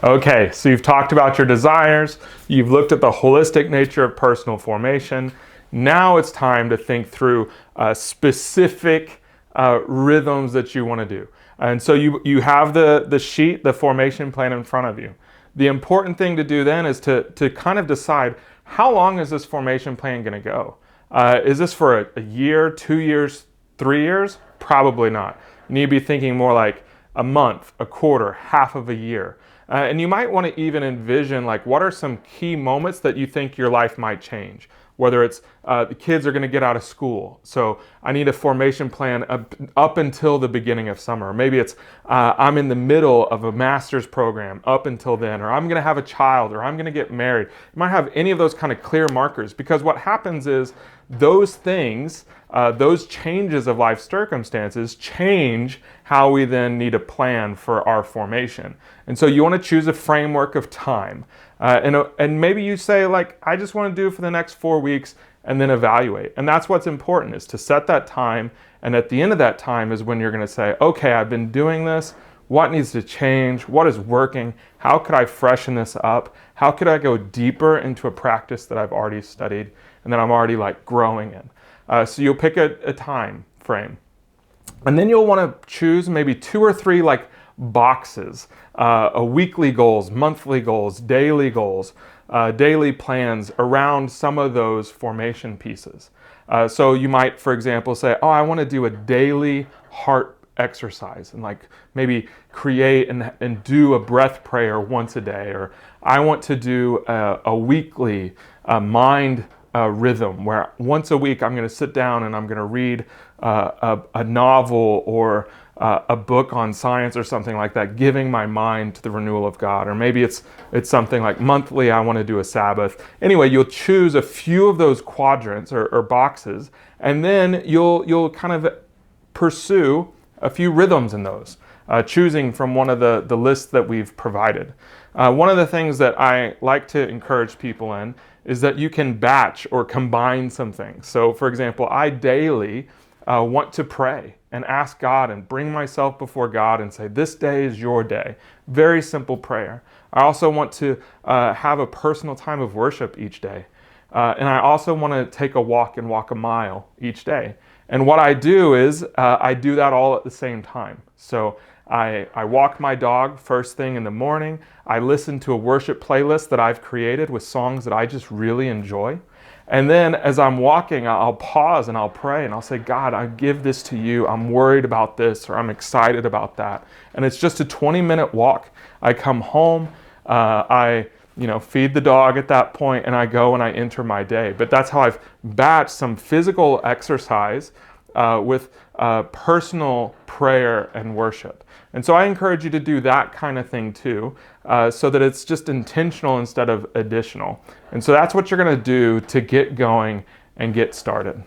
Okay, so you've talked about your desires, you've looked at the holistic nature of personal formation. Now it's time to think through specific rhythms that you want to do. And so you have the sheet, the formation plan in front of you. The important thing to do then is to kind of decide, how long is this formation plan going to go? Is this for a year, 2 years, 3 years? Probably not. You need to be thinking more like a month, a quarter, half of a year. And you might want to even envision, like, what are some key moments that you think your life might change? Whether it's the kids are going to get out of school, so I need a formation plan up until the beginning of summer. Maybe it's I'm in the middle of a master's program up until then, or I'm going to have a child, or I'm going to get married. You might have any of those kind of clear markers, because what happens is those things, those changes of life circumstances change how we then need a plan for our formation. And so you want to choose a framework of time. And maybe you say, like, I just want to do it for the next 4 weeks and then evaluate. And that's what's important, is to set that time. And at the end of that time is when you're going to say, okay, I've been doing this. What needs to change? What is working? How could I freshen this up? How could I go deeper into a practice that I've already studied and that I'm already like growing in? So you'll pick a time frame. And then you'll want to choose maybe 2 or 3 like boxes, a weekly goals, monthly goals, daily plans around some of those formation pieces. So you might, for example, say, oh, I want to do a daily heart exercise, and like maybe create and do a breath prayer once a day, or I want to do a weekly mind rhythm where once a week I'm going to sit down and I'm going to read a novel or a book on science or something like that, giving my mind to the renewal of God. Or maybe it's something like monthly, I want to do a Sabbath. Anyway, you'll choose a few of those quadrants or boxes, and then you'll kind of pursue a few rhythms in those, choosing from one of the lists that we've provided. One of the things that I like to encourage people in is that you can batch or combine some things. So for example, I daily want to pray and ask God and bring myself before God and say, this day is your day. Very simple prayer. I also want to have a personal time of worship each day. And I also want to take a walk and walk a mile each day. And what I do is I do that all at the same time. So I walk my dog first thing in the morning. I listen to a worship playlist that I've created with songs that I just really enjoy. And then as I'm walking, I'll pause and I'll pray and I'll say, God, I give this to you. I'm worried about this, or I'm excited about that. And it's just a 20-minute walk. I come home, I feed the dog at that point, and I go and I enter my day. But that's how I've batched some physical exercise with personal prayer and worship. And so I encourage you to do that kind of thing too, so that it's just intentional instead of additional. And so that's what you're going to do to get going and get started.